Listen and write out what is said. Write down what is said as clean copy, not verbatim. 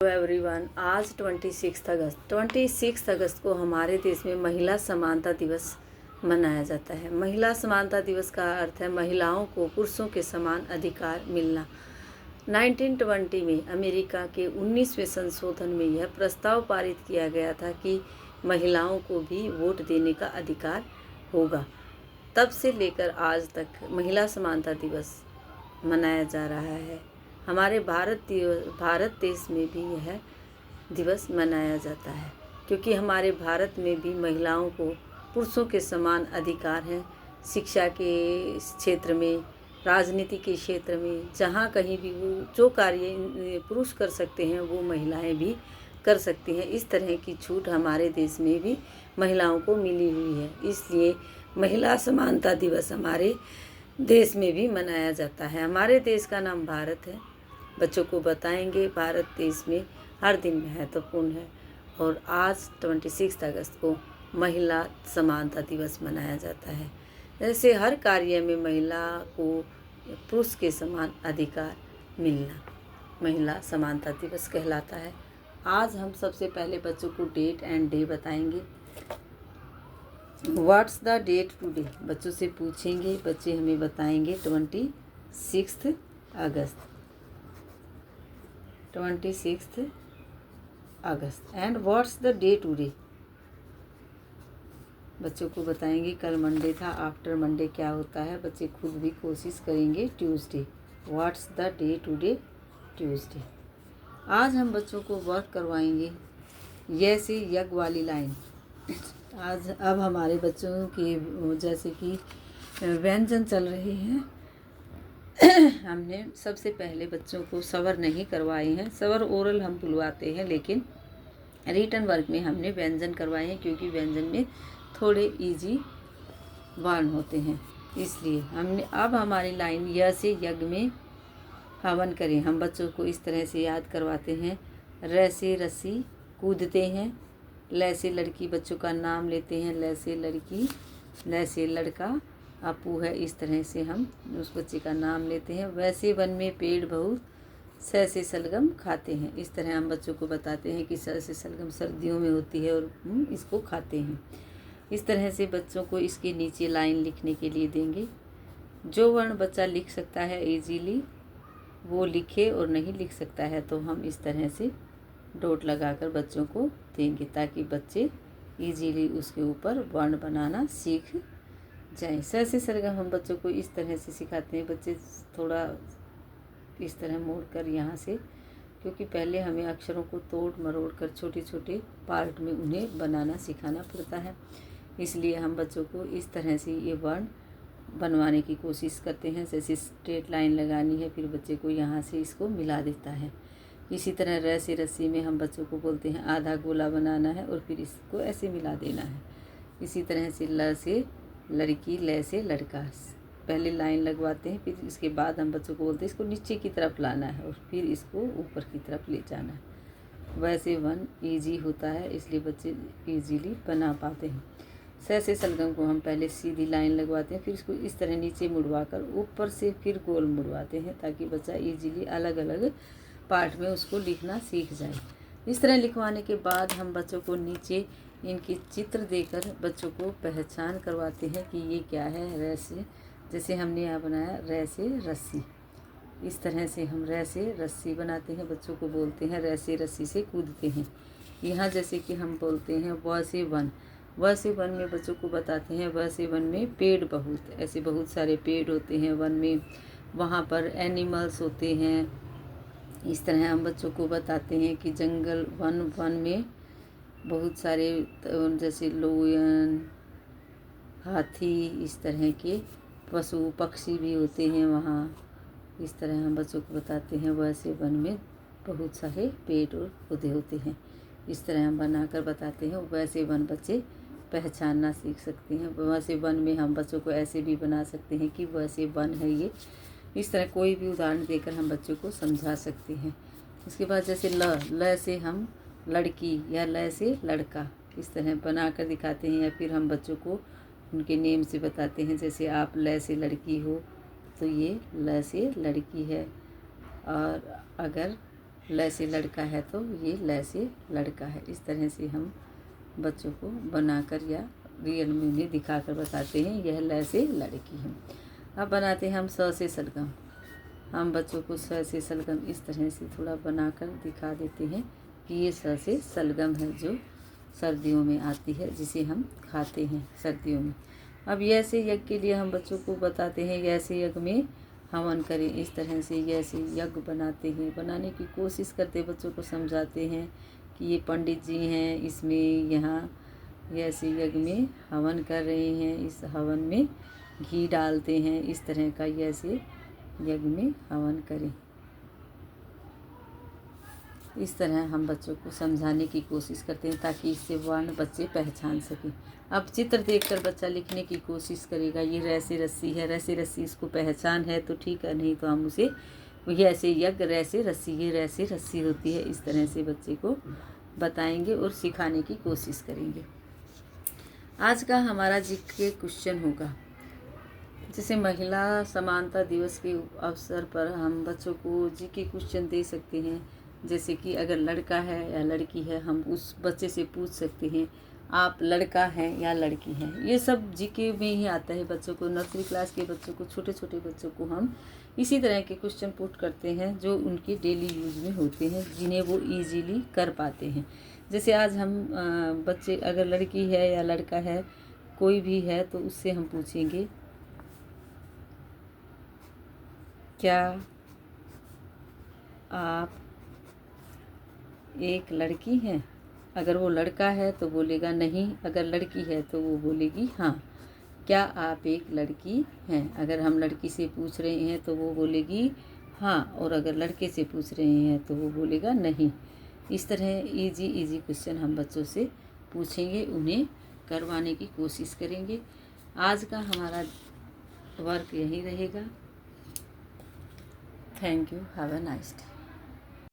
Hello everyone. आज 26 अगस्त को हमारे देश में महिला समानता दिवस मनाया जाता है। महिला समानता दिवस का अर्थ है महिलाओं को पुरुषों के समान अधिकार मिलना। 1920 में अमेरिका के 19वें संशोधन में यह प्रस्ताव पारित किया गया था कि महिलाओं को भी वोट देने का अधिकार होगा। तब से लेकर आज तक महिला समानता दिवस मनाया जा रहा है। हमारे भारत देश में भी यह दिवस मनाया जाता है, क्योंकि हमारे भारत में भी महिलाओं को पुरुषों के समान अधिकार हैं। शिक्षा के क्षेत्र में, राजनीति के क्षेत्र में, जहाँ कहीं भी वो जो कार्य पुरुष कर सकते हैं वो महिलाएं भी कर सकती हैं। इस तरह की छूट हमारे देश में भी महिलाओं को मिली हुई है। इसलिए महिला समानता दिवस हमारे देश में भी मनाया जाता है। हमारे देश का नाम भारत है। बच्चों को बताएंगे भारत देश में हर दिन महत्वपूर्ण है। और आज 26 अगस्त को महिला समानता दिवस मनाया जाता है। जैसे हर कार्य में महिला को पुरुष के समान अधिकार मिलना महिला समानता दिवस कहलाता है। आज हम सबसे पहले बच्चों को डेट एंड डे बताएंगे। What's the date today? बच्चों से पूछेंगे, बच्चे हमें बताएंगे 26 अगस्त। 26 अगस्त। And what's the day today? बच्चों को बताएंगे कल मंडे था, आफ्टर मंडे क्या होता है। बच्चे खुद भी कोशिश करेंगे। Tuesday. What's the day today? Tuesday. आज हम बच्चों को वर्क करवाएंगे ये से यज्ञ वाली लाइन। आज अब हमारे बच्चों के जैसे कि व्यंजन चल रहे हैं। हमने सबसे पहले बच्चों को सवर नहीं करवाए हैं। सवर ओरल हम बुलवाते हैं, लेकिन रिटन वर्क में हमने व्यंजन करवाए हैं, क्योंकि व्यंजन में थोड़े इजी वर्ण होते हैं। इसलिए हमने अब हमारी लाइन यह से यज्ञ में हवन करें। हम बच्चों को इस तरह से याद करवाते हैं। र से रस्सी कूदते हैं। ल से लड़की बच्चों का नाम लेते हैं। ल से लड़की, ल से लड़का, अपू है। इस तरह से हम उस बच्चे का नाम लेते हैं। वैसे वन में पेड़ बहुत, स से सलगम खाते हैं। इस तरह हम बच्चों को बताते हैं कि स से सलगम सर्दियों में होती है और इसको खाते हैं। इस तरह से बच्चों को इसके नीचे लाइन लिखने के लिए देंगे। जो वर्ण बच्चा लिख सकता है इजीली वो लिखे, और नहीं लिख सकता है तो हम इस तरह से डॉट लगाकर बच्चों को देंगे, ताकि बच्चे इजीली उसके ऊपर वर्ण बनाना सीख जाए। स से सरगम हम बच्चों को इस तरह से सिखाते हैं। बच्चे थोड़ा इस तरह मोड़ कर यहाँ से, क्योंकि पहले हमें अक्षरों को तोड़ मरोड़ कर छोटे छोटे पार्ट में उन्हें बनाना सिखाना पड़ता है। इसलिए हम बच्चों को इस तरह से ये वर्ण बनवाने की कोशिश करते हैं। जैसे स्ट्रेट लाइन लगानी है, फिर बच्चे को यहाँ से इसको मिला देता है। इसी तरह र से रस्सी में हम बच्चों को बोलते हैं आधा गोला बनाना है और फिर इसको ऐसे मिला देना है। इसी तरह से ल से लड़की, ल से लड़का, पहले लाइन लगवाते हैं, फिर इसके बाद हम बच्चों को बोलते हैं इसको नीचे की तरफ लाना है और फिर इसको ऊपर की तरफ ले जाना है। वैसे वन इजी होता है, इसलिए बच्चे इजीली बना पाते हैं। स से सलगम को हम पहले सीधी लाइन लगवाते हैं, फिर इसको इस तरह नीचे मुड़वा कर ऊपर से फिर गोल मुड़वाते हैं, ताकि बच्चा इजीली अलग अलग पार्ट में उसको लिखना सीख जाए। इस तरह लिखवाने के बाद हम बच्चों को नीचे इनके चित्र देकर बच्चों को पहचान करवाते हैं कि ये क्या है। र से, जैसे हमने यहाँ बनाया र से रस्सी, इस तरह से हम र से रस्सी बनाते हैं। बच्चों को बोलते हैं र से रस्सी से कूदते हैं। यहाँ जैसे कि हम बोलते हैं व से वन। व से वन में बच्चों को बताते हैं व से वन में पेड़ बहुत, ऐसे बहुत सारे पेड़ होते हैं वन में, वहाँ पर एनिमल्स होते हैं। इस तरह हम बच्चों को बताते हैं कि जंगल, वन में बहुत सारे जैसे लोयन, हाथी, इस तरह के पशु पक्षी भी होते हैं वहाँ। इस तरह हम बच्चों को बताते हैं वैसे वन में बहुत सारे पेड़ और पौधे होते हैं। इस तरह हम बनाकर बताते हैं। वैसे वन बच्चे पहचानना सीख सकते हैं। वैसे वन में हम बच्चों को ऐसे भी बना सकते हैं कि वैसे वन है ये। इस तरह कोई भी उदाहरण देकर हम बच्चों को समझा सकते हैं। इसके बाद जैसे ल से हम लड़की या ल से लड़का, इस तरह बना कर दिखाते हैं, या फिर हम बच्चों को उनके नेम से बताते हैं। जैसे आप ल से लड़की हो तो ये ल से लड़की है, और अगर ल से लड़का है तो ये ल से लड़का है। इस तरह से हम बच्चों को बनाकर या रियल में उन्हें दिखाकर बताते हैं यह ल से लड़की है। अब बनाते हैं हम स से सलगम। हम बच्चों को स से सलगम इस तरह से थोड़ा बनाकर दिखा देते हैं कि ये स से सलगम है जो सर्दियों में आती है, जिसे हम खाते हैं सर्दियों में। अब य से यज्ञ के लिए हम बच्चों को बताते हैं य से यज्ञ में हवन करें। इस तरह से य से यज्ञ बनाते हैं, बनाने की कोशिश करते, बच्चों को समझाते हैं कि ये पंडित जी हैं, इसमें यहाँ य से यज्ञ में हवन कर रहे हैं, इस हवन में घी डालते हैं। इस तरह का य से यज्ञ में हवन करें। इस तरह हम बच्चों को समझाने की कोशिश करते हैं ताकि इससे वर्ण बच्चे पहचान सकें। अब चित्र देखकर बच्चा लिखने की कोशिश करेगा। ये र से रस्सी है, र से रस्सी इसको पहचान है तो ठीक है, नहीं तो हम उसे य से यज्ञ, र से रस्सी, ये र से रस्सी होती है। इस तरह से बच्चे को बताएंगे और सिखाने की कोशिश करेंगे। आज का हमारा जीके क्वेश्चन होगा, जैसे महिला समानता दिवस के अवसर पर हम बच्चों को जीके क्वेश्चन दे सकते हैं। जैसे कि अगर लड़का है या लड़की है, हम उस बच्चे से पूछ सकते हैं आप लड़का हैं या लड़की हैं। ये सब जीके में ही आता है। बच्चों को, नर्सरी क्लास के बच्चों को, छोटे छोटे बच्चों को हम इसी तरह के क्वेश्चन पुट करते हैं जो उनके डेली यूज़ में होते हैं, जिन्हें वो ईजीली कर पाते हैं। जैसे आज हम बच्चे, अगर लड़की है या लड़का है, कोई भी है, तो उससे हम पूछेंगे क्या आप एक लड़की हैं। अगर वो लड़का है तो बोलेगा नहीं, अगर लड़की है तो वो बोलेगी हाँ। क्या आप एक लड़की हैं। अगर हम लड़की से पूछ रहे हैं तो वो बोलेगी हाँ, और अगर लड़के से पूछ रहे हैं तो वो बोलेगा नहीं। इस तरह इजी क्वेश्चन हम बच्चों से पूछेंगे, उन्हें करवाने की कोशिश करेंगे। आज का हमारा वर्क यही रहेगा। Thank you, have a nice day.